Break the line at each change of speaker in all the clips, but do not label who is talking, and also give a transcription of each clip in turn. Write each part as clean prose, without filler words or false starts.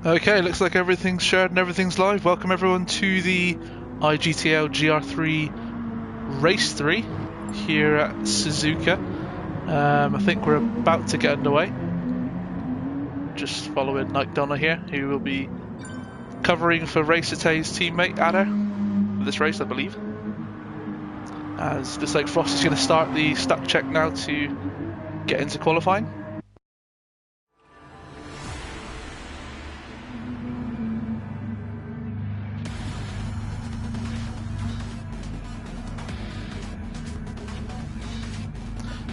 Okay, looks like everything's shared and everything's live. Welcome everyone to the IGTL GR3 Race 3 here at Suzuka. I think we're about to get underway. Just following Nike Donna here, who will be covering for Racetay's teammate Ada for this race, I believe. As looks like Frost is going to start the stuck check now to get into qualifying.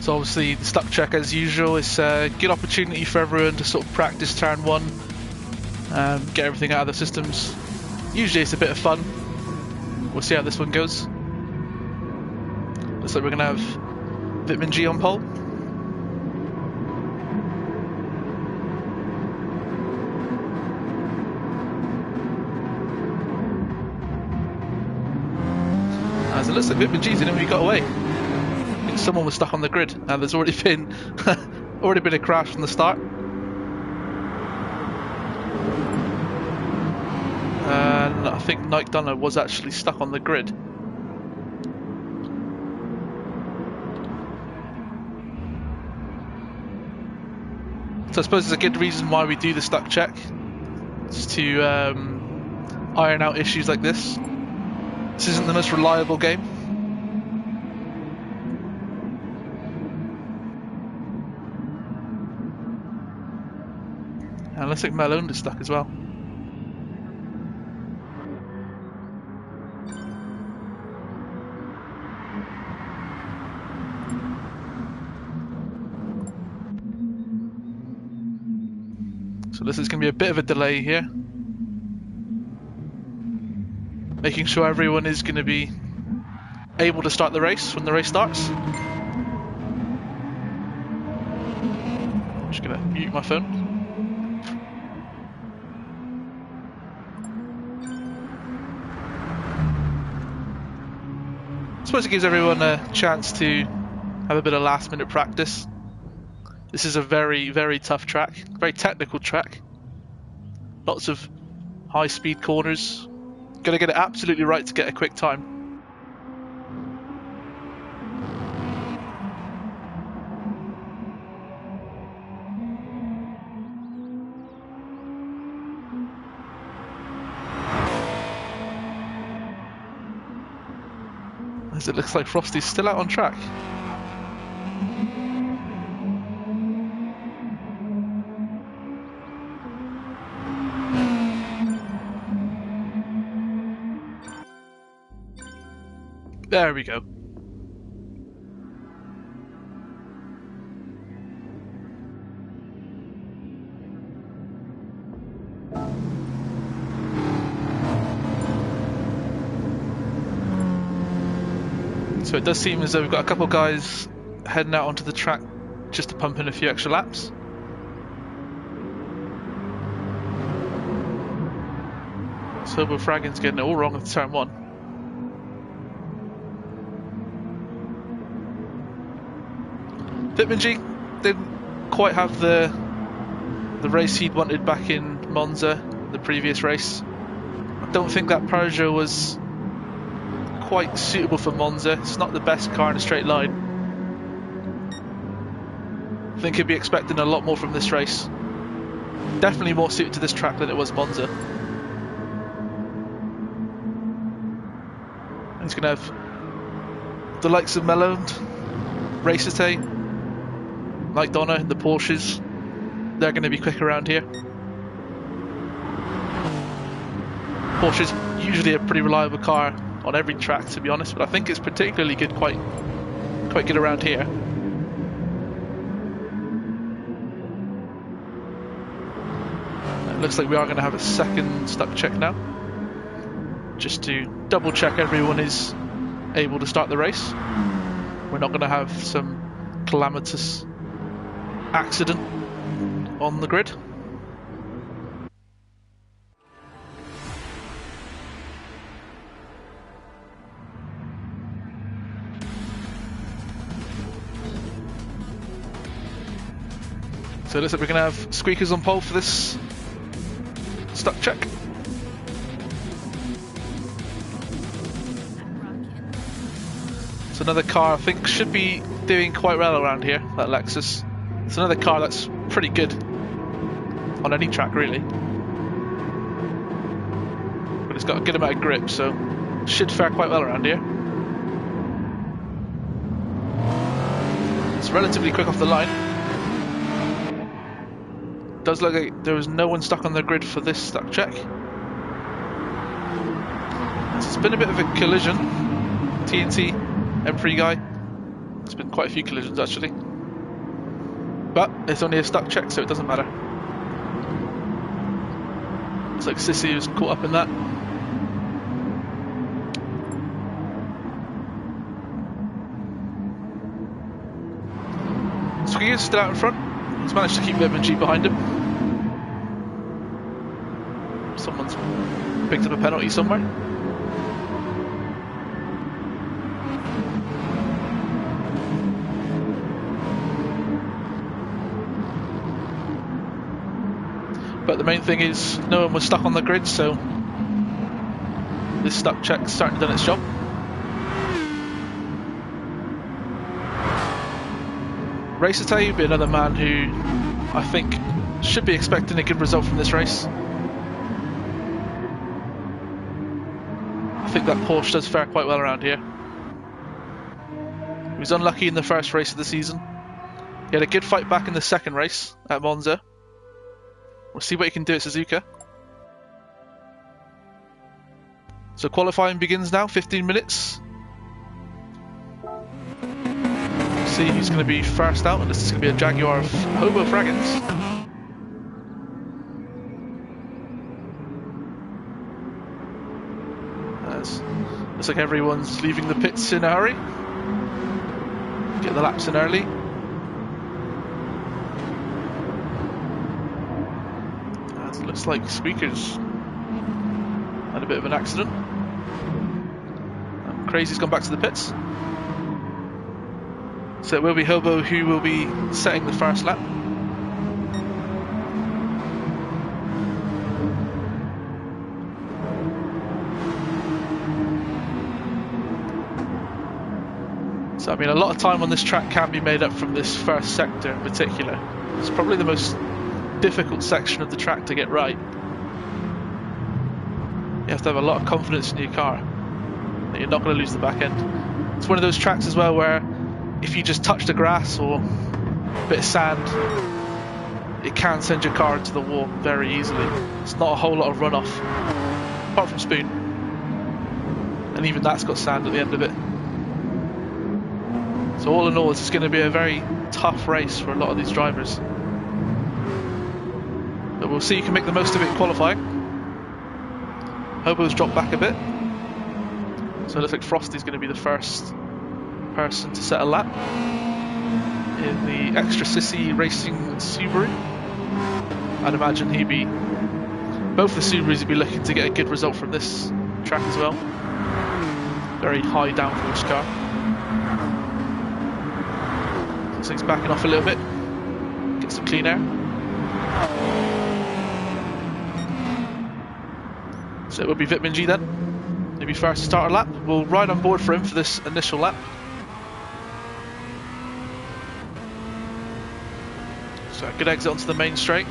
So obviously the stuck check, as usual, is a good opportunity for everyone to sort of practice turn one, get everything out of the systems. Usually it's a bit of fun. We'll see how this one goes. Looks like we're going to have Vitamin G on pole. As it looks like Vitamin G's in and we got away. Someone was stuck on the grid, and there's already been a crash from the start. And I think Nike Donna was actually stuck on the grid. So I suppose there's a good reason why we do the stuck check. It's to iron out issues like this. This isn't the most reliable game. And it looks like Malone is stuck as well. So this is going to be a bit of a delay here. Making sure everyone is going to be able to start the race when the race starts. I'm just going to mute my phone. I suppose it gives everyone a chance to have a bit of last minute practice. This is a very, very tough track, very technical track. Lots of high speed corners. Got to get it absolutely right to get a quick time. As it looks like Frosty's still out on track. There we go. So it does seem as though we've got a couple of guys heading out onto the track just to pump in a few extra laps. So Fraggins getting it all wrong at turn one. Vitamin G didn't quite have the race he'd wanted back in Monza, the previous race. I don't think that Peugeot was quite suitable for Monza. It's not the best car in a straight line. I think he'd be expecting a lot more from this race. Definitely more suited to this track than it was Monza. And he's going to have the likes of Malone, Racetay, Nike Donna in the Porsches. They're going to be quick around here. Porsche's usually a pretty reliable car on every track, to be honest, but I think it's particularly good, quite good around here. It looks like we are going to have a second stuck check now, just to double check everyone is able to start the race. We're not going to have some calamitous accident on the grid. So it looks like we're going to have squeakers on pole for this stuck check. It's another car I think should be doing quite well around here, that Lexus. It's another car that's pretty good on any track really. But it's got a good amount of grip, so should fare quite well around here. It's relatively quick off the line. Does look like there was no one stuck on the grid for this stuck check. It's been a bit of a collision. TNT, M3 guy. There's been quite a few collisions actually. But it's only a stuck check, so it doesn't matter. Looks like Sissy was caught up in that. Squiggy is still out in front. He's managed to keep G behind him. Someone's picked up a penalty somewhere. But the main thing is no one was stuck on the grid, so this stuck check's certainly done its job. Racer Tay will be another man who I think should be expecting a good result from this race. I think that Porsche does fare quite well around here. He was unlucky in the first race of the season. He had a good fight back in the second race at Monza. We'll see what he can do at Suzuka. So qualifying begins now, 15 minutes. See who's going to be first out, and this is going to be a Jaguar of Hobo Fraggins. Looks like everyone's leaving the pits in a hurry. Get the laps in early. It looks like Squeaker's had a bit of an accident. And Crazy's gone back to the pits. So it will be Hobo who will be setting the first lap. So I mean, a lot of time on this track can be made up from this first sector in particular. It's probably the most difficult section of the track to get right. You have to have a lot of confidence in your car that you're not going to lose the back end. It's one of those tracks as well where if you just touch the grass or a bit of sand, it can send your car into the wall very easily. It's not a whole lot of runoff, apart from Spoon. And even that's got sand at the end of it. So all in all, it's going to be a very tough race for a lot of these drivers. But we'll see who can make the most of it in qualifying. Hobo's dropped back a bit. So it looks like Frosty's going to be the first person to set a lap in the Extra Sissy Racing Subaru. I'd imagine both the Subarus would be looking to get a good result from this track as well. Very high downforce car. So he's backing off a little bit, get some clean air. So it will be Vitminji then. He'll be first to start a lap. We'll ride on board for him for this initial lap. So a good exit onto the main straight.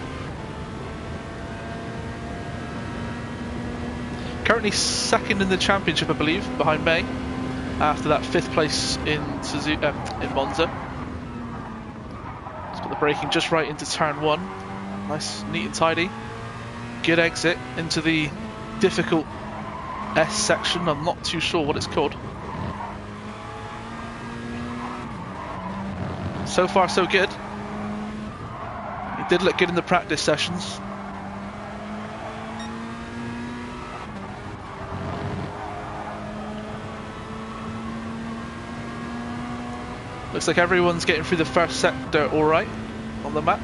Currently second in the championship, I believe, behind May, after that 5th place in Monza. He's got the braking just right into turn 1. Nice, neat and tidy. Good exit into the difficult S section. I'm not too sure what it's called. So far so good. He did look good in the practice sessions. Looks like everyone's getting through the first sector alright on the map.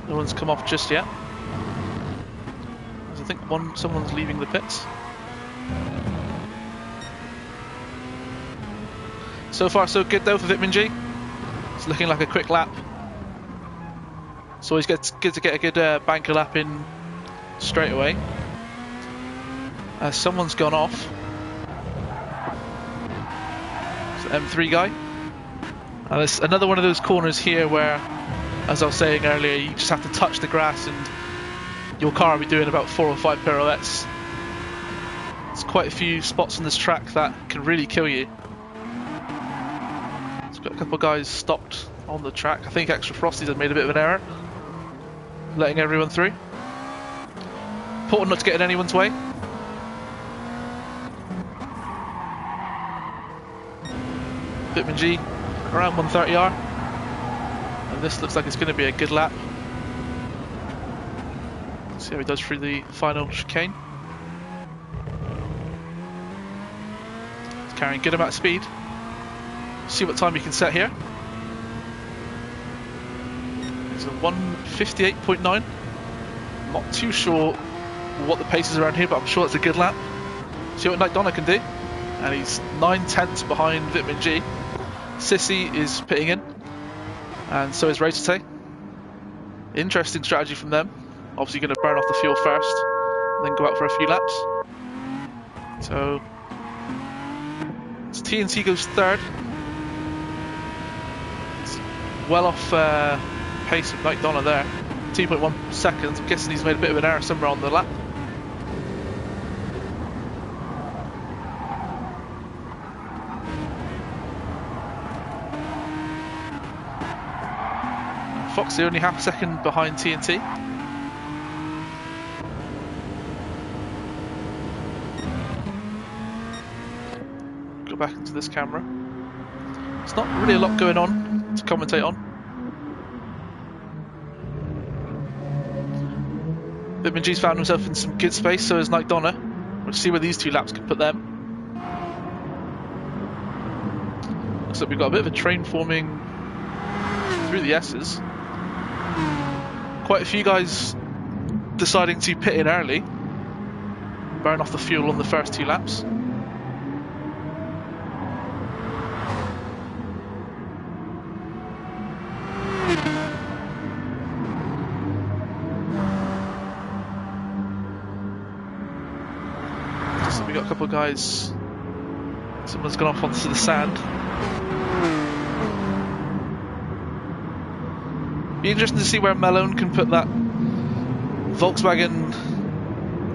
No one's come off just yet. I think someone's leaving the pits. So far so good though for Vitminji. It's looking like a quick lap. It's always good to get a good banker lap in straight away. Someone's gone off. It's the M3 guy. And it's another one of those corners here where, as I was saying earlier, you just have to touch the grass and your car will be doing about 4 or 5 pirouettes. There's quite a few spots on this track that can really kill you. It's got a couple of guys stopped on the track. I think Extra Frosties had made a bit of an error, letting everyone through. Important not to get in anyone's way. Bitman G around 130R, and this looks like it's going to be a good lap. Let's see how he does through the final chicane. He's carrying a good amount of speed. See what time he can set here. It's a 1:58.9. Not too sure what the pace is around here, but I'm sure it's a good lap. See what Night Donna can do. And he's 9/10 behind Vitamin G. Sissy is pitting in, and so is Racete. Interesting strategy from them. Obviously going to burn off the fuel first, and then go out for a few laps. So TNT goes third. It's well off pace of Night Donna there. 2.1 seconds. I'm guessing he's made a bit of an error somewhere on the lap. Foxy only half a second behind TNT. Go back into this camera. There's not really a lot going on to commentate on. Bitman G's found himself in some good space, so is Night Donna. We'll see where these two laps can put them. Looks like we've got a bit of a train forming through the S's. Quite a few guys deciding to pit in early, burn off the fuel on the first 2 laps. So we got a couple of guys. Someone's gone off onto the sand. Be interesting to see where Malone can put that Volkswagen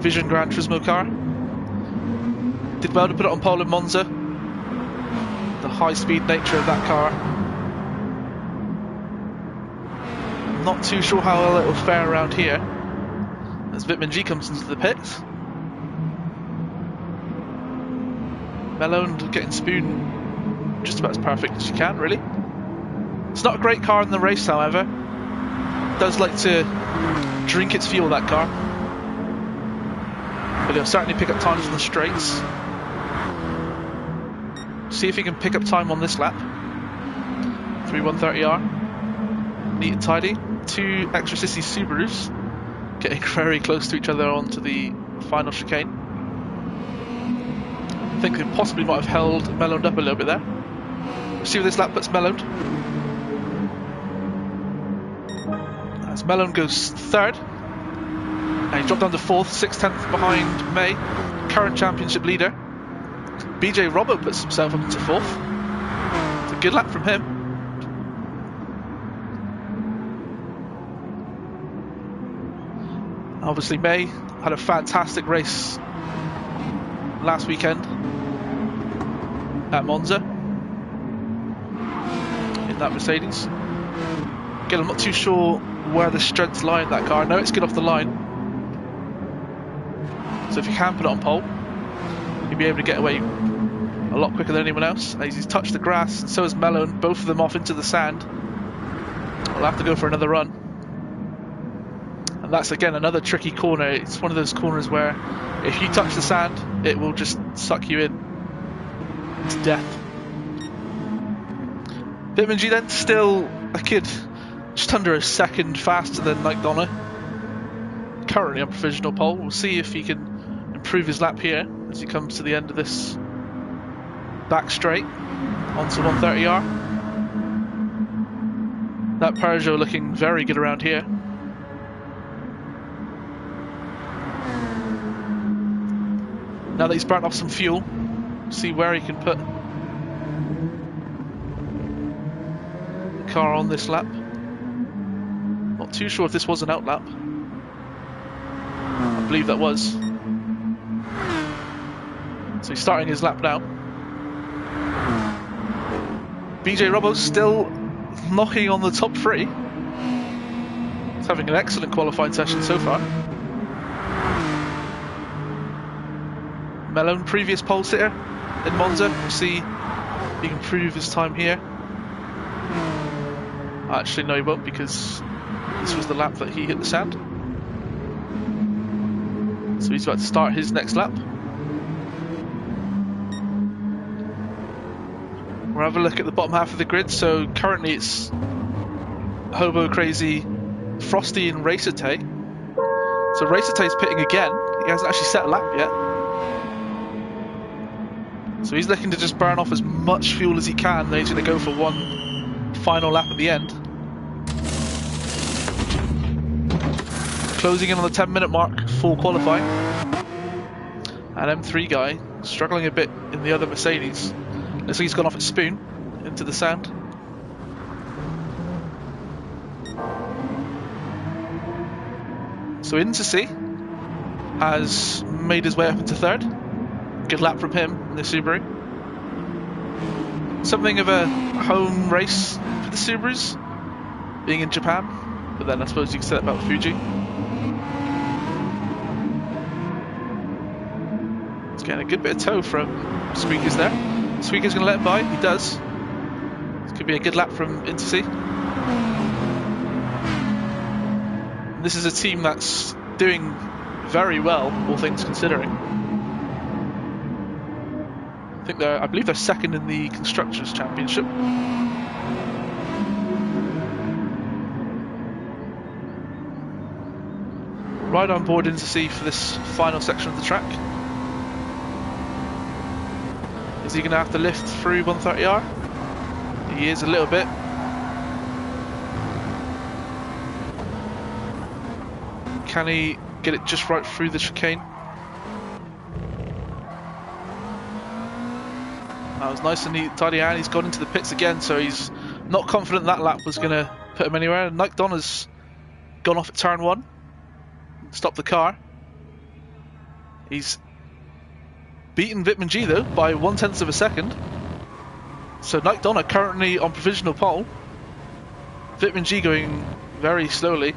Vision Gran Turismo car. Did well to put it on pole in Monza. The high-speed nature of that car. I'm not too sure how well it will fare around here as Vitman G comes into the pit. Malone getting spoon just about as perfect as you can, really. It's not a great car in the race, however. Does like to drink its fuel, that car, but he'll certainly pick up times on the straights. See if he can pick up time on this lap. 3:130R, neat and tidy. 2 Extra Sissy Subarus getting very close to each other onto the final chicane. I think they possibly might have held Melloned up a little bit there. See where this lap puts Melloned. As Malone goes third, and he's dropped down to 4th, 6/10 behind May, current championship leader. BJ Robbo puts himself up into 4th. It's a good lap from him. Obviously May had a fantastic race last weekend at Monza in that Mercedes. Again, I'm not too sure where the strengths lie in that car. I know it's good off the line, so if you can put it on pole, you'll be able to get away a lot quicker than anyone else. As he's touched the grass, and so has Mellon, both of them off into the sand. We'll have to go for another run. And that's again another tricky corner. It's one of those corners where if you touch the sand, it will just suck you in to death. Bitman G then still a kid, just under a second faster than Night Donna. Currently on provisional pole. We'll see if he can improve his lap here as he comes to the end of this back straight onto 130R. That Peugeot looking very good around here. Now that he's burnt off some fuel, see where he can put the car on this lap. Not too sure if this was an out lap. I believe that was. So he's starting his lap now. BJ Robbo's still knocking on the top three. He's having an excellent qualifying session so far. Malone, previous pole sitter in Monza. We'll see if he can improve his time here. Actually, no, he won't, because this was the lap that he hit the sand. So he's about to start his next lap. We'll have a look at the bottom half of the grid. So currently it's Hobo, Crazy, Frosty and Racertay. So Racertay's pitting again. He hasn't actually set a lap yet. So he's looking to just burn off as much fuel as he can. Then he's going to go for one final lap at the end. Closing in on the 10-minute mark, full qualifying. And M3 guy struggling a bit in the other Mercedes. Looks like he's gone off at spoon into the sand. So Intercy has made his way up into third. Good lap from him in the Subaru. Something of a home race for the Subarus, being in Japan, but then I suppose you can say that about Fuji. It's getting a good bit of tow from Squeaker's there. Squeaker's going to let him by, he does. This could be a good lap from Intercy. This is a team that's doing very well, all things considering. I believe they're second in the Constructors' Championship. Right on board Intercy for this final section of the track. Is he going to have to lift through 130R? He is a little bit. Can he get it just right through the chicane? That was nice and neat, tidy, and he's gone into the pits again, so he's not confident that lap was going to put him anywhere. Nike Donna's gone off at turn 1, stopped the car. He's beaten Vitman G though by 1/10 of a second. So Nike Donna currently on provisional pole. Vitman G going very slowly. I'm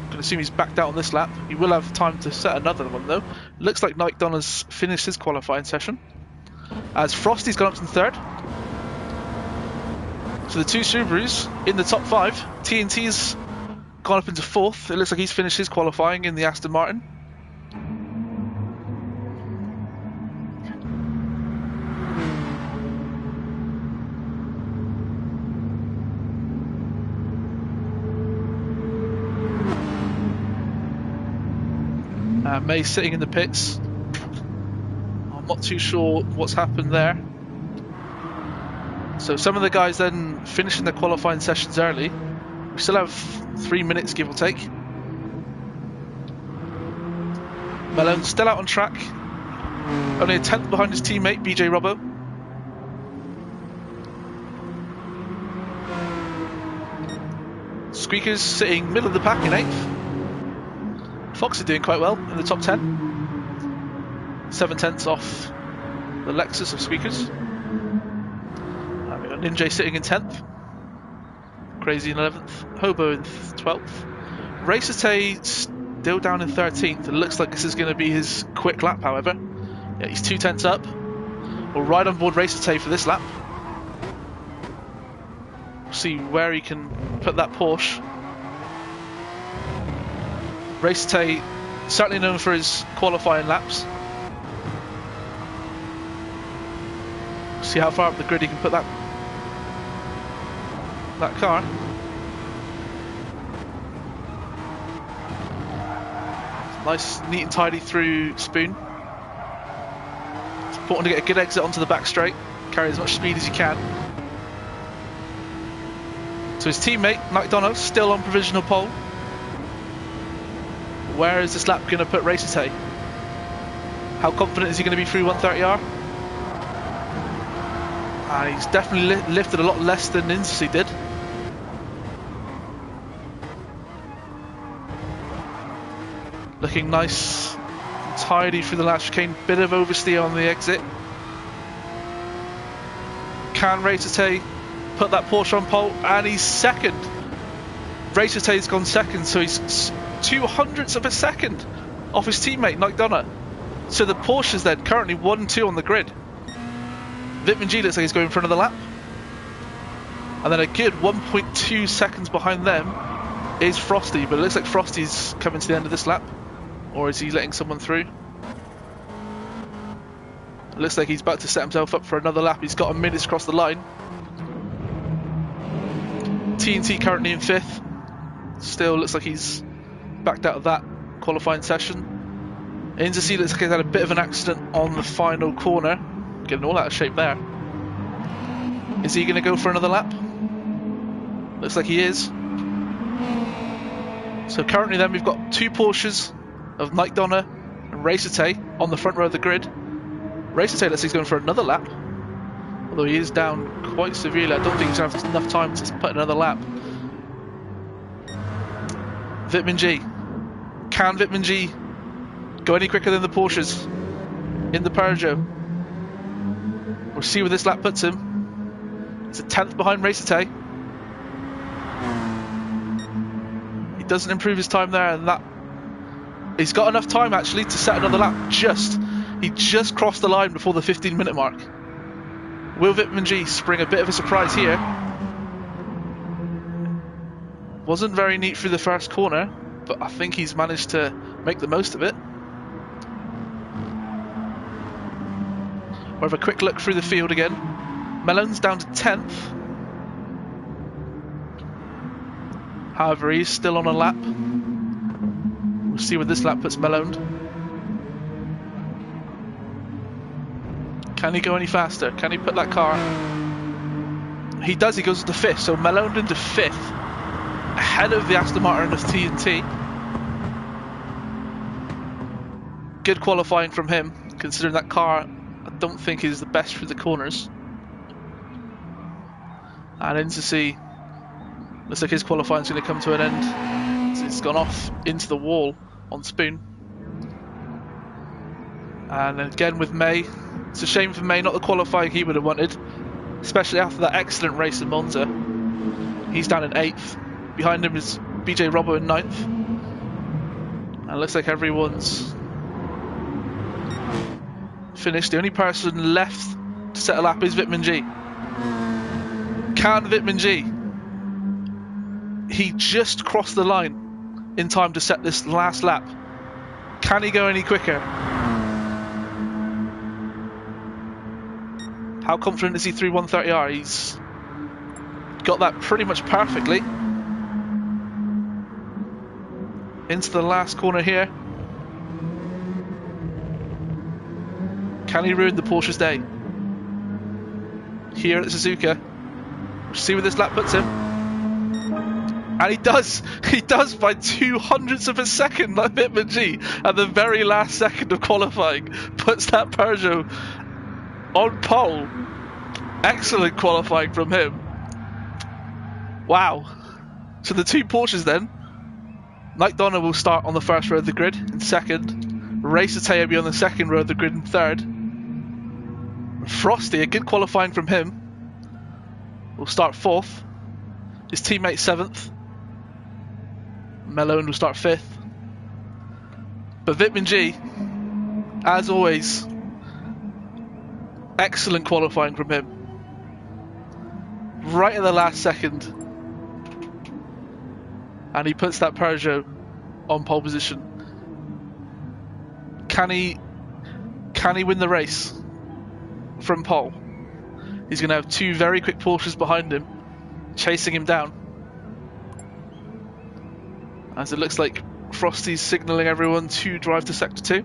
going to assume he's backed out on this lap. He will have time to set another one though. Looks like Nike Donna's finished his qualifying session. As Frosty's gone up to third. So the two Subarus in the top 5. TNT's gone up into 4th. It looks like he's finished his qualifying in the Aston Martin. May sitting in the pits. I'm not too sure what's happened there. So some of the guys then finishing their qualifying sessions early. We still have 3 minutes, give or take. Malone still out on track. Only a 10th behind his teammate, BJ Robbo. Squeaker's sitting middle of the pack in 8th. Fox are doing quite well in the top 10. 7/10 off the Lexus of Squeakers. We've got Ninja sitting in 10th. Crazy in 11th. Hobo in 12th. Racertay still down in 13th. It looks like this is going to be his quick lap, however. Yeah, he's 2/10 up. We'll ride on board Racertay for this lap. See where he can put that Porsche. Racertay, certainly known for his qualifying laps. See how far up the grid he can put that car. Nice, neat and tidy through Spoon. It's important to get a good exit onto the back straight. Carry as much speed as you can. So his teammate, Nike Donna, still on provisional pole. Where is this lap going to put Racertay? How confident is he going to be through 130R? He's definitely lifted a lot less than Insi did. Looking nice and tidy through the last chicane. Bit of oversteer on the exit. Can Racer put that Porsche on pole? And he's second. Racer-Tay's gone second, so he's 0.02 of a second off his teammate, Nike. So the Porsche's then currently 1-2 on the grid. Vitman G looks like he's going for another lap. And then a good 1.2 seconds behind them is Frosty, but it looks like Frosty's coming to the end of this lap. Or is he letting someone through? It looks like he's about to set himself up for another lap. He's got a minute across the line. TNT currently in 5th. Still looks like he's backed out of that qualifying session. Insi looks like he's had a bit of an accident on the final corner. Getting all out of shape there. Is he going to go for another lap? Looks like he is. So currently then we've got 2 Porsches of Nike and Racer-Tay on the front row of the grid. Racer-Tay looks like he's going for another lap. Although he is down quite severely. I don't think he's going to have enough time to put another lap. Vitman G. Can Vitman G go any quicker than the Porsches in the Peugeot? We'll see where this lap puts him. It's a 10th behind Racer-Tay. He doesn't improve his time there, and that he's got enough time actually to set another lap. He just crossed the line before the 15-minute mark. Will Vitman G spring a bit of a surprise here? Wasn't very neat through the first corner, but I think he's managed to make the most of it. We'll have a quick look through the field again. Malone's down to 10th. However, he's still on a lap. We'll see where this lap puts Malone. Can he go any faster? Can he put that car? He does, he goes into 5th. So Malone into 5th. Ahead of the Aston Martin of TNT. Good qualifying from him, considering that car I don't think is the best through the corners. And Insi looks like his qualifying is going to come to an end. It's gone off into the wall on Spoon. And again with May, it's a shame for May, not the qualifying he would have wanted, especially after that excellent race in Monza. He's down in 8th. Behind him is BJ Robbo in 9th. And it looks like everyone's finished. The only person left to set a lap is Vitman G. Can Vitman G? He just crossed the line in time to set this last lap. Can he go any quicker? How confident is he through 130R? He's got that pretty much perfectly. Into the last corner here. Can he ruin the Porsche's day? Here at Suzuka. We'll see where this lap puts him. And he does! He does by 0.02 of a second, like Vitman G, at the very last second of qualifying. Puts that Peugeot on pole. Excellent qualifying from him. Wow. So the 2 Porsches then. Nike will start on the first row of the grid in 2nd. Racer-Tay will be on the 2nd row of the grid in 3rd. Frosty, a good qualifying from him, will start 4th. His teammate 7th. Malone will start 5th. But Vitman G, as always, excellent qualifying from him. Right at the last second. And he puts that Peugeot on pole position. Can he win the race from pole? He's going to have 2 very quick Porsches behind him, chasing him down. As it looks like Frosty's signalling everyone to drive to Sector 2.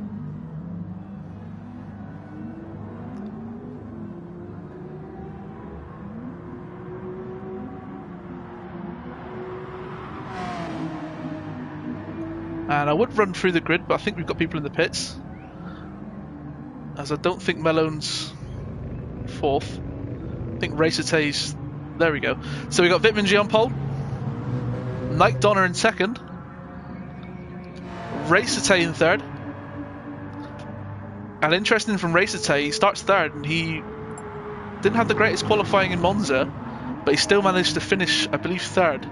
And I would run through the grid, but I think we've got people in the pits. as I don't think Melone's fourth. I think Racertay's... There we go. So we got Vitman G on pole. Nike Donner in second. Racertay in third. And interesting from Racertay, he starts third and he didn't have the greatest qualifying in Monza, but he still managed to finish, I believe, third.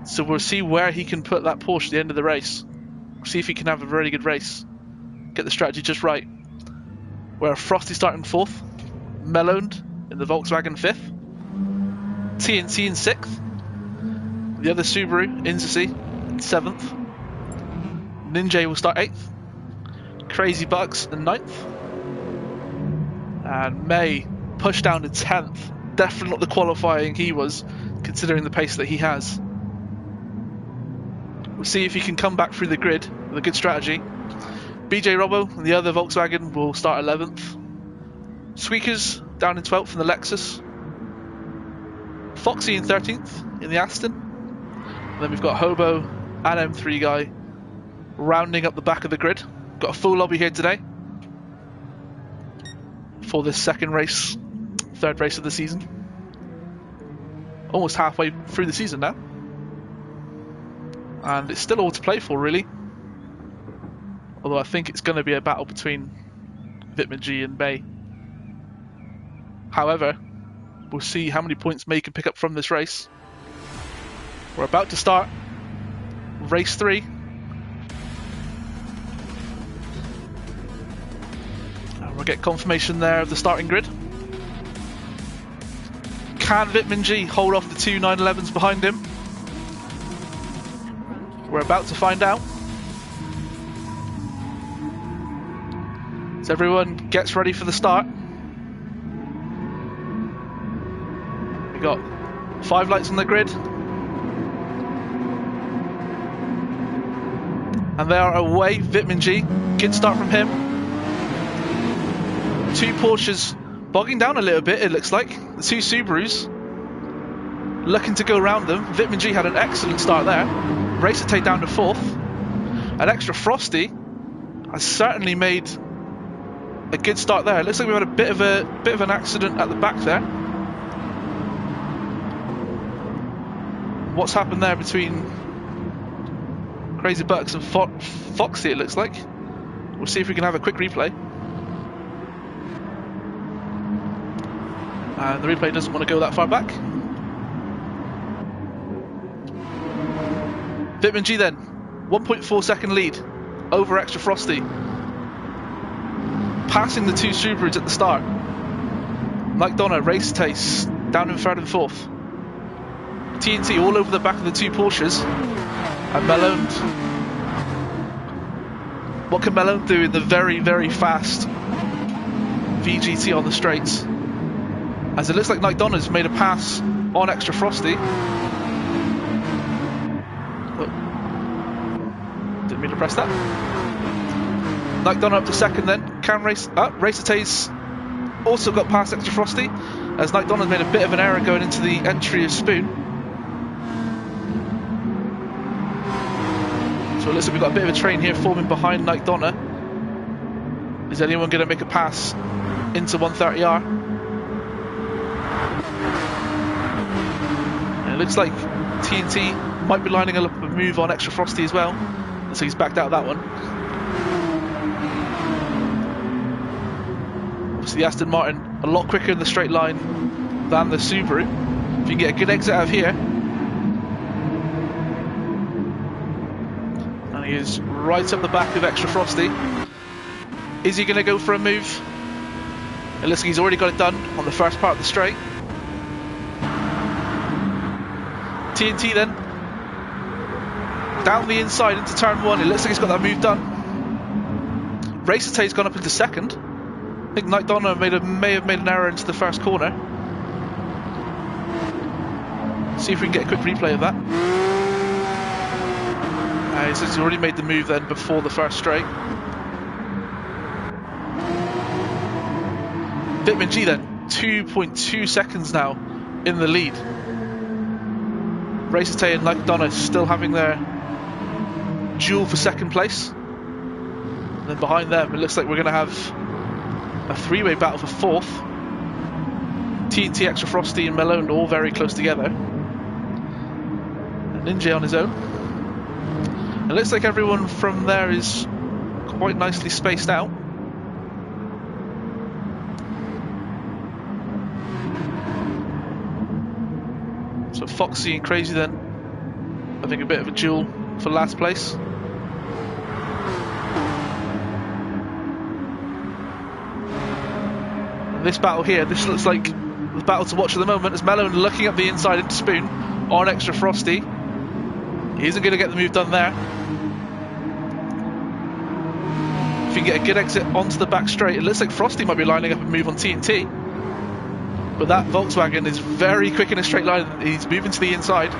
So we'll see where he can put that Porsche at the end of the race. We'll see if he can have a really good race. Get the strategy just right. Where Frosty starting fourth. Melone in the Volkswagen fifth. TNT in sixth. The other Subaru, Inzasi, in seventh. Ninja will start eighth. Crazy Bugs in ninth. And May pushed down to 10th. Definitely not the qualifying he was, considering the pace that he has. We'll see if he can come back through the grid with a good strategy. BJ Robbo and the other Volkswagen will start 11th. Squeakers down in 12th in the Lexus. Foxy in 13th in the Aston. And then we've got Hobo and M3 guy rounding up the back of the grid. Got a full lobby here today for this second race, third race of the season. Almost halfway through the season now. And it's still all to play for, really. Although I think it's going to be a battle between Vitman G and May. However, we'll see how many points May can pick up from this race. We're about to start race 3. And we'll get confirmation there of the starting grid. Can Vitman G hold off the two 911s behind him? We're about to find out. So everyone gets ready for the start. We got 5 lights on the grid. And they are away. Vitman G. Good start from him. 2 Porsches bogging down a little bit, it looks like. The 2 Subarus looking to go around them. Vitman G had an excellent start there. Racertay down to 4th. An extra Frosty has certainly made a good start there. It looks like we had a bit of an accident at the back there. What's happened there between Crazy Bucks and Foxy, it looks like. We'll see if we can have a quick replay. And the replay doesn't want to go that far back. Vitman G then, 1.4 second lead over Extra Frosty. Passing the 2 Subarus at the start. Mike Donna, Racertay down in 3rd and 4th. TNT all over the back of the 2 Porsches. And Melone. What can Melone do in the very, very fast VGT on the straights? As it looks like Nike Donna's made a pass on Extra Frosty. Oh. Didn't mean to press that. Nike Donna up to 2nd then. Racertay's also got past Extra Frosty, as Nike Donna's made a bit of an error going into the entry of Spoon. So it looks like we've got a bit of a train here forming behind Nike Donna. Is anyone going to make a pass into 130R? And it looks like TNT might be lining up a move on Extra Frosty as well. So he's backed out of that one. Obviously the Aston Martin a lot quicker in the straight line than the Subaru. If you can get a good exit out of here. And he is right up the back of Extra Frosty. Is he going to go for a move? It looks like he's already got it done on the first part of the straight. TNT then. Down the inside into turn 1. It looks like he's got that move done. Racertay's gone up into 2nd. I think Nike Donna may have made an error into the first corner. See if we can get a quick replay of that. He says he's already made the move then before the first straight. Vitman G then, 2.2 seconds now in the lead. Racertay and Nike Donna still having their duel for 2nd place. And then behind them, it looks like we're going to have a three-way battle for fourth. TNT, Extra Frosty and Malone all very close together. Ninja on his own. It looks like everyone from there is quite nicely spaced out. So Foxy and Crazy then having a bit of a duel for last place. And this battle here, this looks like the battle to watch at the moment, as Malone looking up the inside into Spoon on Extra Frosty. He isn't going to get the move done there. If you can get a good exit onto the back straight, it looks like Frosty might be lining up a move on TNT. But that Volkswagen is very quick in a straight line. He's moving to the inside.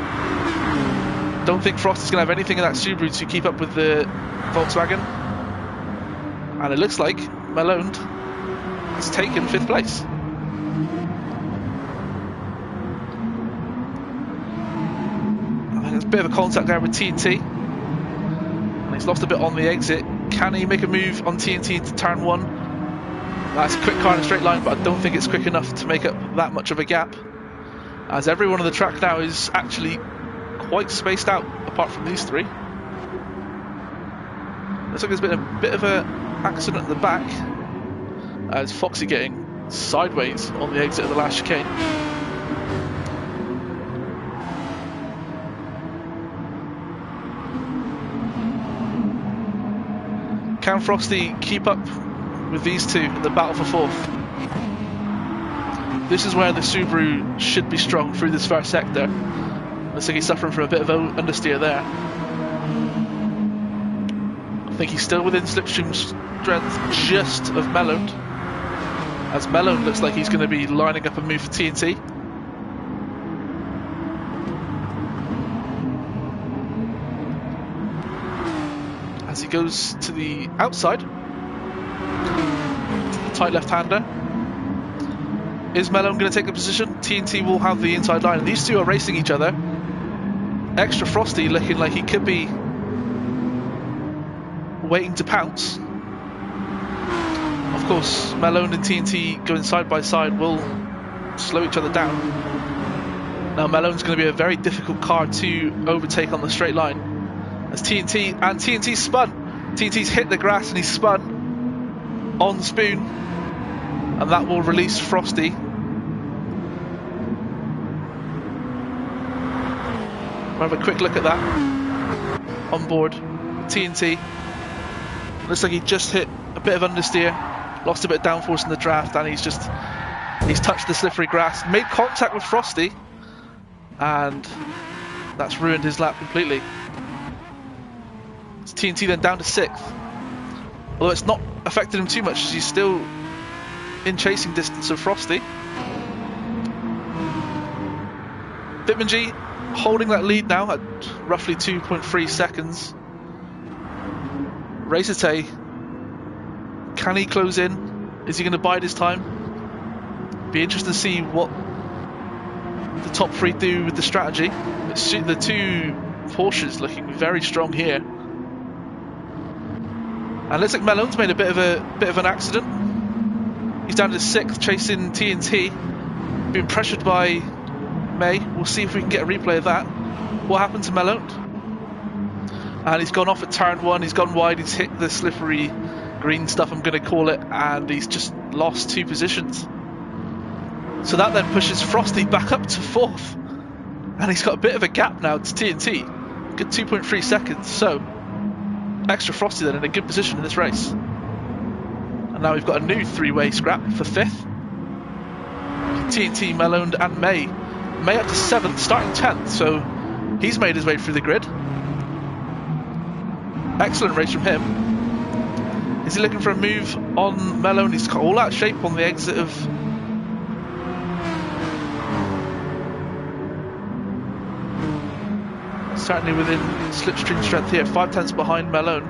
Don't think Frosty's going to have anything in that Subaru to keep up with the Volkswagen. And it looks like Malone has taken 5th place. I think there's a bit of a contact there with TNT. And he's lost a bit on the exit. Can he make a move on TNT into turn 1? That's a quick car in a straight line, but I don't think it's quick enough to make up that much of a gap, as everyone on the track now is actually quite spaced out apart from these three. Looks like there's been a bit of an accident at the back, as Foxy getting sideways on the exit of the last chicane. Can Frosty keep up with these two in the battle for 4th? This is where the Subaru should be strong through this first sector. Looks like he's suffering from a bit of understeer there. I think he's still within slipstream strength just of Malone, as Malone looks like he's going to be lining up a move for TNT. As he goes to the outside, tight left-hander. Is Malone going to take the position? TNT will have the inside line, and these two are racing each other. Extra Frosty looking like he could be waiting to pounce. Of course, Malone and TNT going side by side will slow each other down. Now Malone's going to be a very difficult car to overtake on the straight line, as TNT's spun. TNT's hit the grass and he's spun on Spoon, and that will release Frosty. We'll have a quick look at that on board. TNT looks like he just hit a bit of understeer, lost a bit of downforce in the draft, and he's touched the slippery grass, made contact with Frosty, and that's ruined his lap completely. It's TNT then down to 6th, although it's not affected him too much, as he's still in chasing distance of Frosty. Bitman G holding that lead now at roughly 2.3 seconds. Racete, can he close in? Is he going to bide his time? Be interested to see what the top 3 do with the strategy. The two Porsches looking very strong here. And looks like Malone's made a bit of an accident. He's down to 6th, chasing TNT, being pressured by May. We'll see if we can get a replay of that. What happened to Malone? And he's gone off at turn 1, he's gone wide, he's hit the slippery green stuff, I'm going to call it, and he's just lost 2 positions. So that then pushes Frosty back up to 4th, and he's got a bit of a gap now to TNT, good 2.3 seconds. So Extra Frosty then in a good position in this race. And now we've got a new 3-way scrap for 5th. TNT, Malone and May. May up to 7th, starting 10th, so he's made his way through the grid. Excellent race from him. Is he looking for a move on Malone? He's got all out of shape on the exit of... Certainly within slipstream strength here, 5 tenths behind Malone.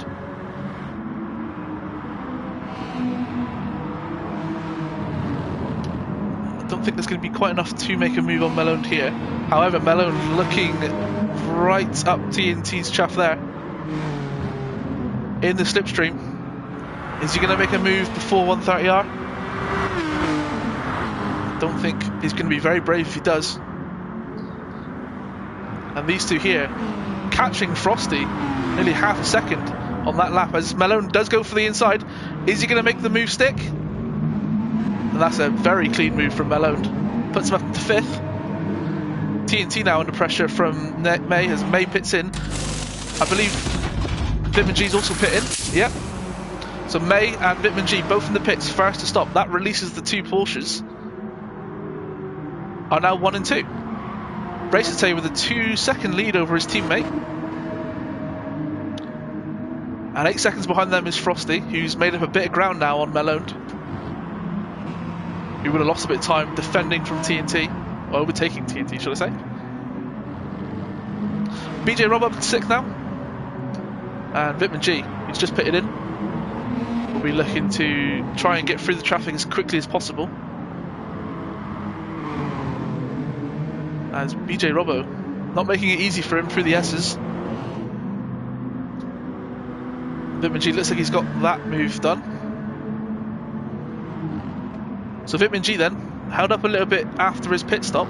I don't think there's going to be quite enough to make a move on Malone here. However, Malone looking right up TNT's chaff there in the slipstream. Is he going to make a move before 130R? don't think he's going to be very brave if he does. And these two here, catching Frosty nearly half a second on that lap as Malone does go for the inside. Is he going to make the move stick? And that's a very clean move from Malone. Puts him up to 5th. TNT now under pressure from May as May pits in. I believe Vitman G's also pitting. Yep. So May and Vitman G both in the pits, first to stop. That releases the two Porsches. Are now 1 and 2. Racete with a 2-second lead over his teammate. And 8 seconds behind them is Frosty, who's made up a bit of ground now on Malone. He would have lost a bit of time defending from TNT. Or overtaking TNT, should I say. BJ Rob up to 6th now. And Vitman G, who's just pitted in, will be looking to try and get through the traffic as quickly as possible. As BJ Robbo not making it easy for him through the S's. Vitman G looks like he's got that move done. So Vitman G then held up a little bit after his pit stop.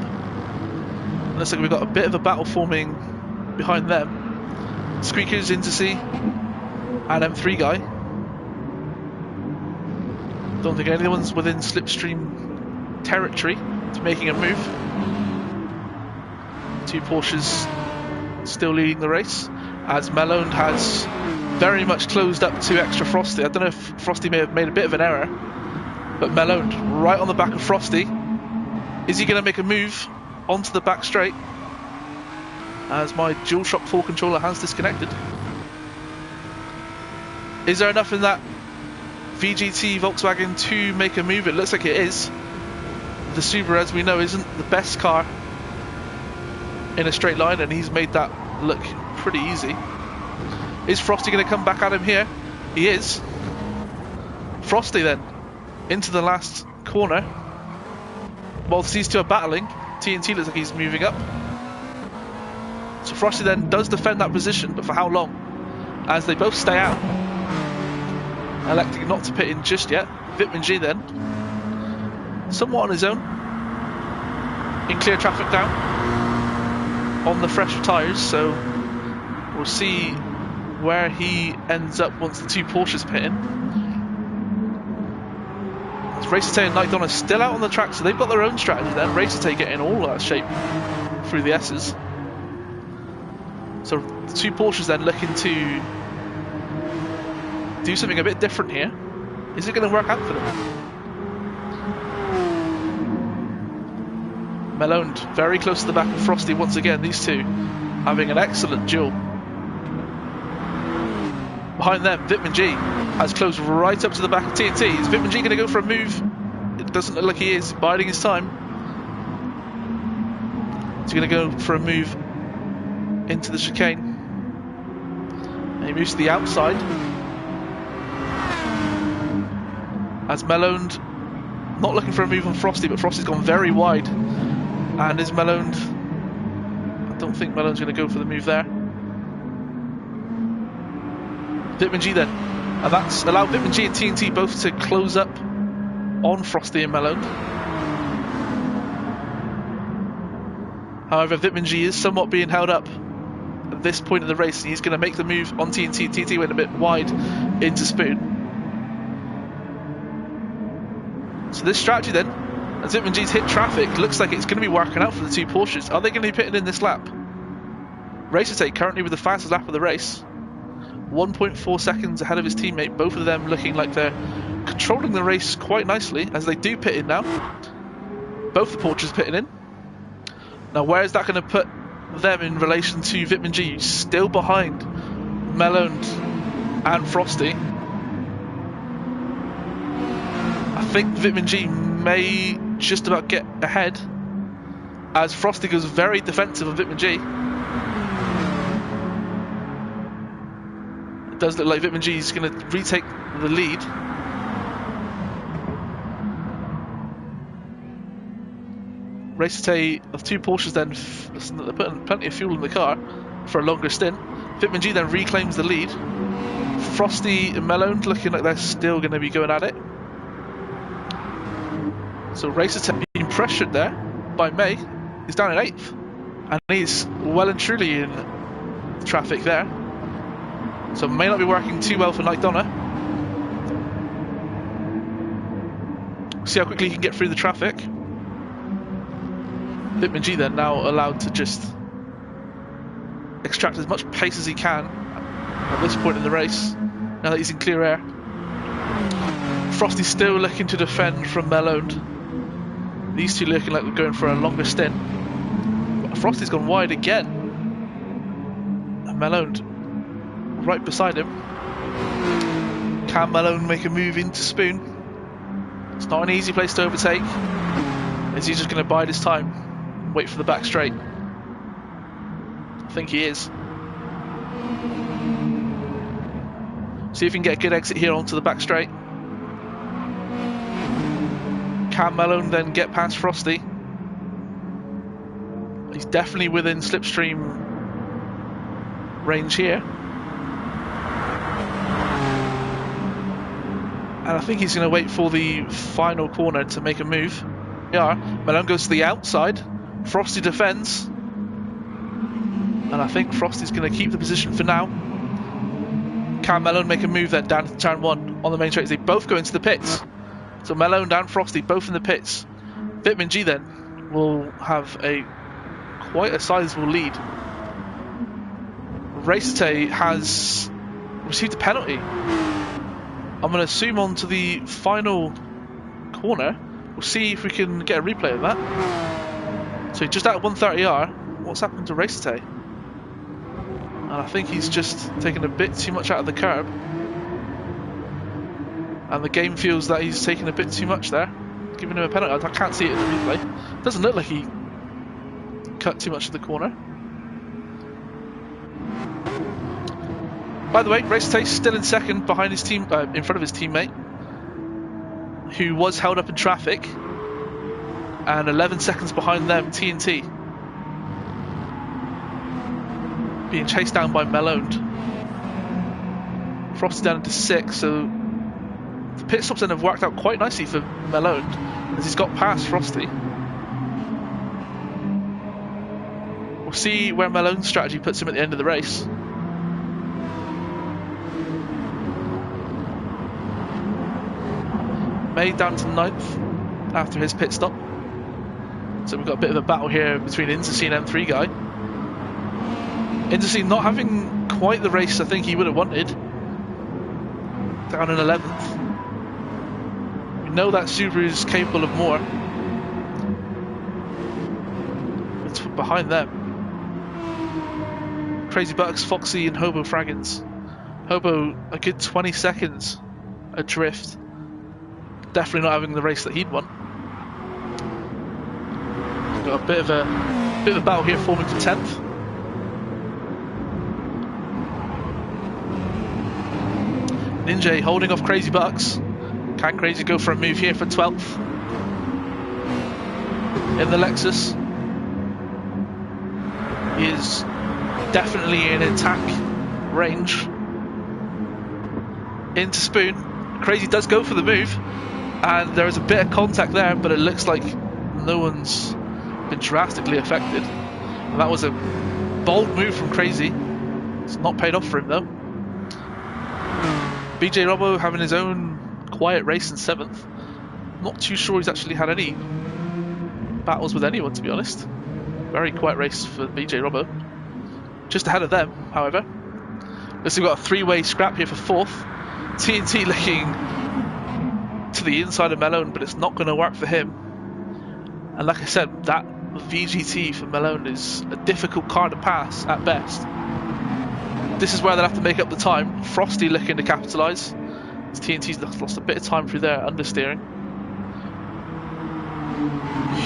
Looks like we've got a bit of a battle forming behind them. Squeakers into C and M3 guy. Don't think anyone's within slipstream territory to making a move. Two Porsches still leading the race as Malone has very much closed up to extra Frosty. I don't know if Frosty may have made a bit of an error, but Malone right on the back of Frosty. Is he going to make a move onto the back straight as my DualShock 4 controller has disconnected? Is there enough in that VGT Volkswagen to make a move? It looks like it is. The Subaru, as we know, isn't the best car in a straight line, and he's made that look pretty easy. Is Frosty going to come back at him here? He is. Frosty then into the last corner. Whilst these two are battling, TNT looks like he's moving up. So Frosty then does defend that position, but for how long? As they both stay out, electing not to pit in just yet. Vitman G then, somewhat on his own, in clear traffic now, on the fresh tyres, so we'll see where he ends up once the two Porsches pit in. Racete and Night Dawn are still out on the track, so they've got their own strategy then. Racete getting all that shape through the S's. So the two Porsches then looking to do something a bit different here. Is it going to work out for them? Malone very close to the back of Frosty once again. These two having an excellent duel. Behind them, Vitman G has closed right up to the back of TNT. Is Vitman G going to go for a move? It doesn't look like he is, biding his time. He's going to go for a move into the chicane. And he moves to the outside. As Malone not looking for a move on Frosty, but Frosty's gone very wide. And is Malone... I don't think Malone's going to go for the move there. Vitman G then. And that's allowed Vitman G and TNT both to close up on Frosty and Malone. However, Vitman G is somewhat being held up at this point of the race. He's going to make the move on TNT. TNT went a bit wide into Spoon. So this strategy then, as Vitman G's hit traffic, looks like it's going to be working out for the two Porsches. Are they going to be pitting in this lap? Racete currently with the fastest lap of the race. 1.4 seconds ahead of his teammate. Both of them looking like they're controlling the race quite nicely as they do pit in now. Both the Porsches pitting in. Now where is that going to put them in relation to Vitman G? Still behind Malone and Frosty. I think Vitman G may just about get ahead as Frosty goes very defensive of Vitman G. It does look like Vitman G is going to retake the lead. Racete of two Porsches then, they're putting plenty of fuel in the car for a longer stint. Vitman G then reclaims the lead. Frosty and Malone looking like they're still going to be going at it. So Racete being pressured there by May. He's down in 8th, and he's well and truly in traffic there. So may not be working too well for Night Donna. See how quickly he can get through the traffic. Bitman G then now allowed to just extract as much pace as he can at this point in the race, now that he's in clear air. Frosty's still looking to defend from Melone. These two looking like they're going for a longer stint. But Frosty's gone wide again. And Melone right beside him. Can Melone make a move into Spoon? It's not an easy place to overtake. Is he just going to bide his time and wait for the back straight? I think he is. See if he can get a good exit here onto the back straight. Can Melone then get past Frosty? He's definitely within slipstream range here. And I think he's going to wait for the final corner to make a move. Yeah, Melone goes to the outside. Frosty defends. And I think Frosty's going to keep the position for now. Can Melone make a move then down to turn 1 on the main straight? They both go into the pits. So Melone and Frosty both in the pits. Bitman G then will have quite a sizable lead. Racete has received a penalty. I'm going to zoom on to the final corner. We'll see if we can get a replay of that. So just out of 130R, what's happened to Racete? And I think he's just taken a bit too much out of the curb. And the game feels that he's taken a bit too much there, giving him a penalty. I can't see it in the replay. Doesn't look like he cut too much of the corner. By the way, Racete still in second behind his team, in front of his teammate, who was held up in traffic, and 11 seconds behind them, TNT, being chased down by Melone. Frost down into 6, so the pit stops then have worked out quite nicely for Melone, as he's got past Frosty. We'll see where Melone's strategy puts him at the end of the race. May down to 9th after his pit stop. So we've got a bit of a battle here between Inzasi and M3 guy. Inzasi not having quite the race I think he would have wanted. Down in 11th. We know that Subaru's capable of more. It's behind them. Crazy Bucks, Foxy and Hobo Fraggins. Hobo a good 20 seconds adrift. Definitely not having the race that he'd want. Got a bit of a battle here forming for 10th. Ninja holding off Crazy Bucks. Can Crazy go for a move here for 12th? In the Lexus. He is definitely in attack range. Into Spoon. Crazy does go for the move. And there is a bit of contact there, but it looks like no one's been drastically affected. And that was a bold move from Crazy. It's not paid off for him though. BJ Robbo having his own quiet race in 7th. Not too sure he's actually had any battles with anyone, to be honest. Very quiet race for BJ Robbo. Just ahead of them, however. We've got a 3-way scrap here for 4th. TNT looking to the inside of Melone, but it's not going to work for him. And like I said, that VGT for Melone is a difficult car to pass at best. This is where they'll have to make up the time. Frosty looking to capitalise. TNT's lost a bit of time through there, understeering.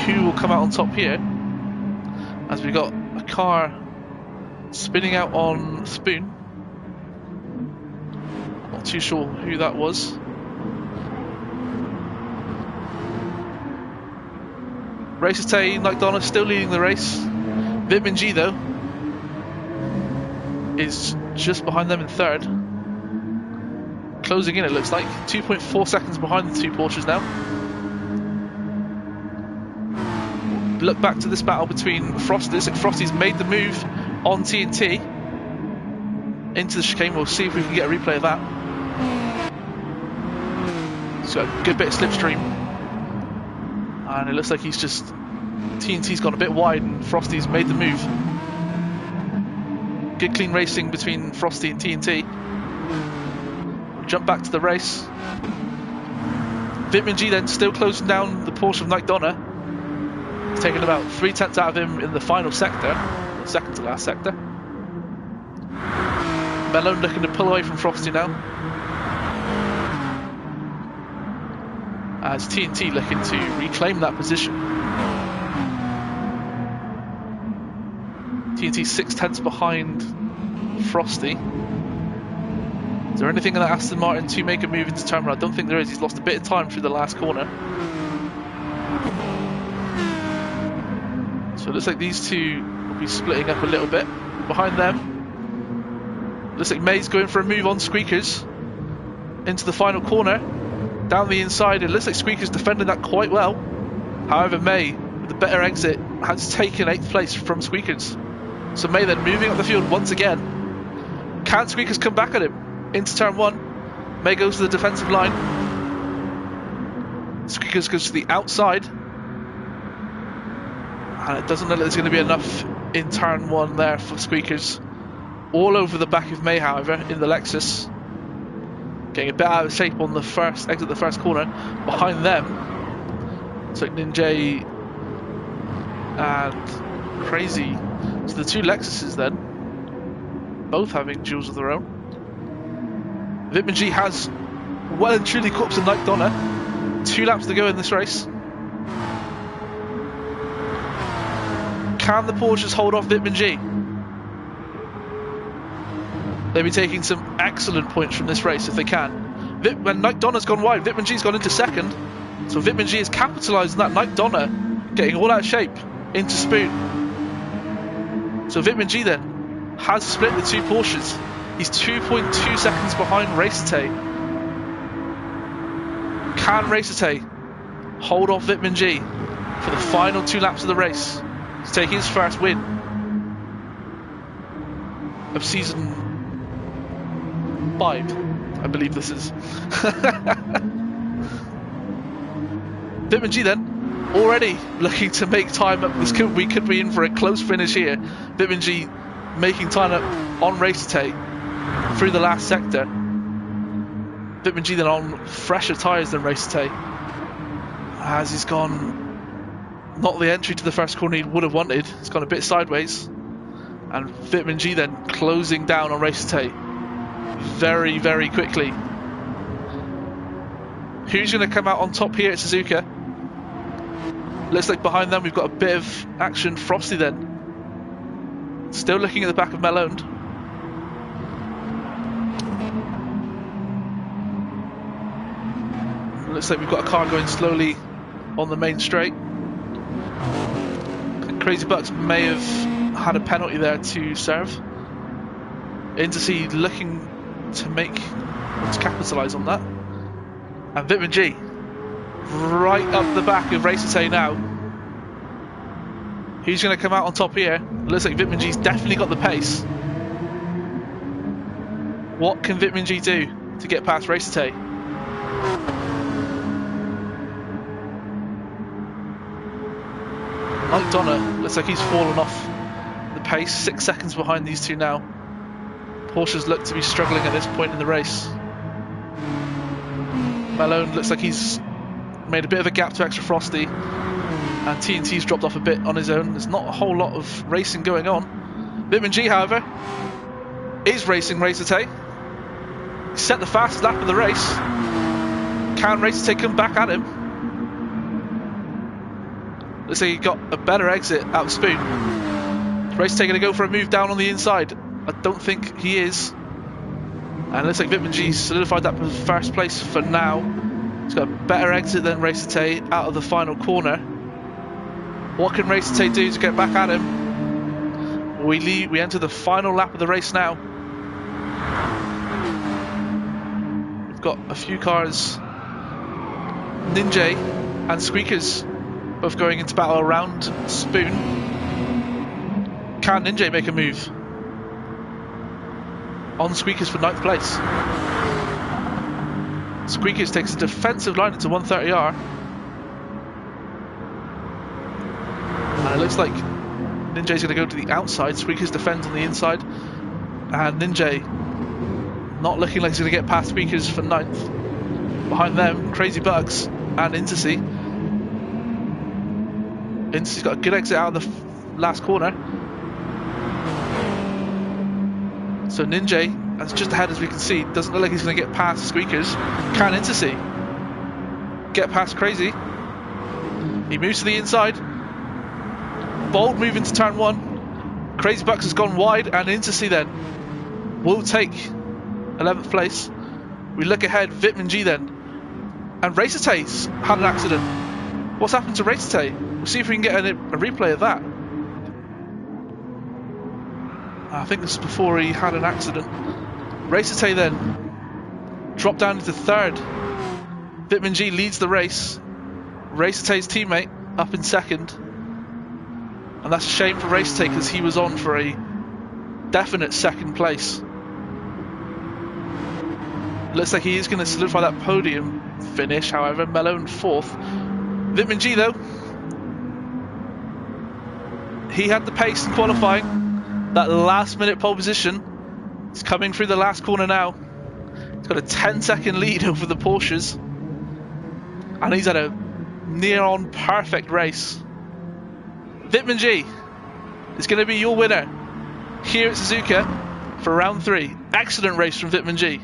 Who will come out on top here? As we got a car spinning out on Spoon. Not too sure who that was. Racete, Night Donna still leading the race. Bitman G though is just behind them in 3rd. Closing in, it looks like. 2.4 seconds behind the two Porsches now. look back to this battle between Frosty. Looks like Frosty's made the move on TNT into the chicane. We'll see if we can get a replay of that. So a good bit of slipstream, and it looks like he's just TNT's gone a bit wide and Frosty's made the move. Good clean racing between Frosty and TNT. We'll jump back to the race. Vitman G then still closing down the Porsche of Nike Donna. He's taken about 3/10 out of him in the final sector, second to last sector. Malone looking to pull away from Frosty now, as TNT looking to reclaim that position. TNT 6/10 behind Frosty. Is there anything in that Aston Martin to make a move into turn one? I don't think there is. He's lost a bit of time through the last corner. So it looks like these two will be splitting up a little bit. Behind them, looks like May's going for a move on Squeakers into the final corner. Down the inside, it looks like Squeakers defending that quite well. However, May, with the better exit, has taken 8th place from Squeakers. So May then moving up the field once again. Can Squeakers come back at him into turn one? May goes to the defensive line. Squeakers goes to the outside. And it doesn't look like there's going to be enough in turn one there for Squeakers. All over the back of May, however, in the Lexus. Getting a bit out of shape on the first exit, the first corner. Behind them, it's like Ninja and Crazy. So the two Lexuses then, both having duels of their own. Vitman G has well and truly caught up to Nike Donna. 2 laps to go in this race. Can the Porsches hold off Vitman G? They'll be taking some excellent points from this race if they can. When Nike Donna's gone wide, Vitman G's gone into second. So Vitman G is capitalising that Nike Donna getting all out of shape into Spoon. So Vitman G then has split the two Porsches. He's 2.2 seconds behind Racete. Can Racete hold off Vitman G for the final 2 laps of the race to take his first win of season 5, I believe this is. Vitman G then already looking to make time up. We could be in for a close finish here. Vitman G making time up on Racete through the last sector. Vitman G then on fresher tyres than Racete, as he's gone not the entry to the first corner he would have wanted. It's gone a bit sideways, and Vitman G then closing down on Racete very, very quickly. Who's going to come out on top here at Suzuka? Looks like behind them we've got a bit of action. Frosty then still looking at the back of Malone. Looks like we've got a car going slowly on the main straight. Crazy Bucks may have had a penalty there to serve. Interseed looking to capitalise on that. And Vitman G right up the back of Racete now. Who's going to come out on top here? Looks like Vitman G's definitely got the pace. What can Vitman G do to get past Racete? Nike Donna looks like he's fallen off the pace. 6 seconds behind these two now. Porsches look to be struggling at this point in the race. Malone looks like he's made a bit of a gap to extra Frosty, and TNT's dropped off a bit on his own. There's not a whole lot of racing going on. Vitman G, however, is racing Racete. He set the fastest lap of the race. Can Racete come back at him? Looks like he got a better exit out of Spoon. Racete going to go for a move down on the inside. I don't think he is. And it looks like Vitman G solidified that first place for now. He's got a better exit than Racete out of the final corner. What can Racete do to get back at him? We enter the final lap of the race now. We've got a few cars, Ninja and Squeakers, Both going into battle around Spoon. Can Ninja make a move? On Squeakers for 9th place. Squeakers takes a defensive line into 130R. And it looks like Ninja's going to go to the outside. Squeakers defends on the inside. And Ninja not looking like he's going to get past Squeakers for 9th. Behind them, Crazy Bugs and Intersea. Intersea's got a good exit out of the last corner. So Ninja, that's just ahead as we can see, doesn't look like he's going to get past Squeakers. Can Intersea get past Crazy? He moves to the inside. Bold move into turn 1. Crazy Bucks has gone wide, and Intersea then will take 11th place. We look ahead, Vitamin G then. And Racertay's had an accident. What's happened to Racertay? We'll see if we can get a replay of that. I think this is before he had an accident. Racertay then dropped down into 3rd. Vitamin G leads the race. Racertay's teammate up in 2nd. And that's a shame for Racertay because he was on for a definite 2nd place. Looks like he is going to solidify that podium finish, however. Malone 4th. Vitamin G though, he had the pace in qualifying. That last minute pole position. He's coming through the last corner now. He's got a 10-second lead over the Porsches. And he's had a near on perfect race. Vitamin G is going to be your winner here at Suzuka for round 3. Excellent race from Vitamin G.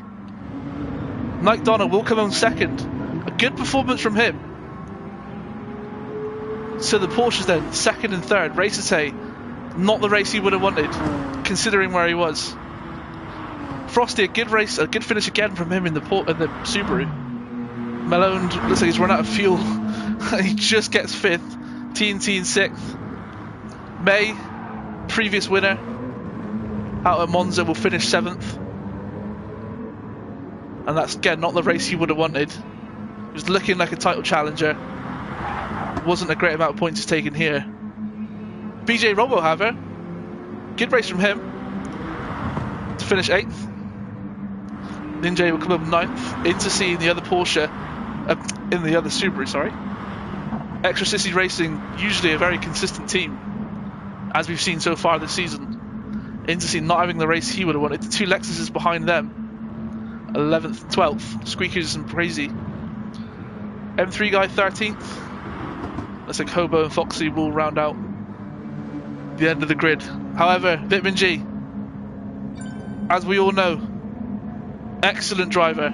Mike Donner will come on 2nd. A good performance from him. So the Porsches then, 2nd and 3rd. Racertay, not the race he would have wanted, considering where he was. Frosty, a good race, a good finish again from him in the Subaru. Malone looks like he's run out of fuel. He just gets 5th. TNT in 6th. May, previous winner, out at Monza, will finish 7th. And that's, again, not the race he would have wanted. He was looking like a title challenger. Wasn't a great amount of points taken here. BJ Robo, however, good race from him to finish 8th. Ninja will come up 9th. Intersea in the other Porsche, in the other Subaru, sorry. Extra Sissy Racing, usually a very consistent team, as we've seen so far this season. Intersea not having the race he would have wanted. The 2 Lexuses behind them, 11th and 12th. Squeakers and Crazy. M3 guy 13th. Looks like Hobo and Foxy will round out the end of the grid. However, Vitamin G, as we all know, excellent driver,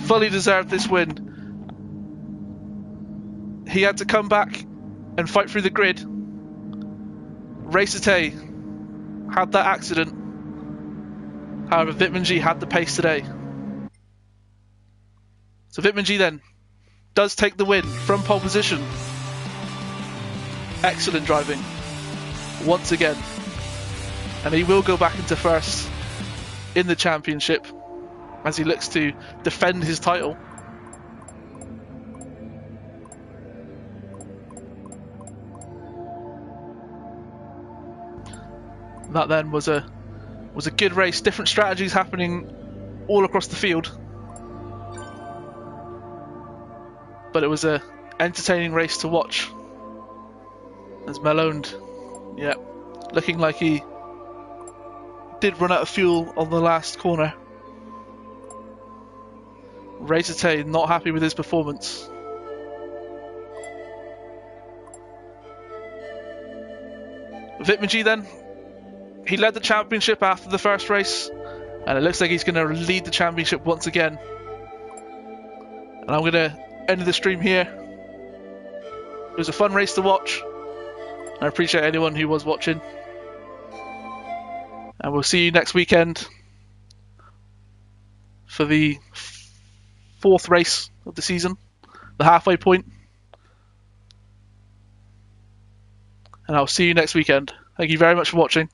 fully deserved this win. He had to come back and fight through the grid. Racertay had that accident. However, Vitamin G had the pace today. So Vitamin G then does take the win from pole position. Excellent driving once again, and he will go back into 1st in the championship as he looks to defend his title. That then was a good race. Different strategies happening all across the field, but it was a entertaining race to watch. As Malone, yeah, looking like he did run out of fuel on the last corner. Racertay not happy with his performance. Vitamin G then, he led the championship after the first race, and it looks like he's going to lead the championship once again. And I'm going to end the stream here. It was a fun race to watch. I appreciate anyone who was watching. And we'll see you next weekend for the 4th race of the season, the halfway point. And I'll see you next weekend. Thank you very much for watching.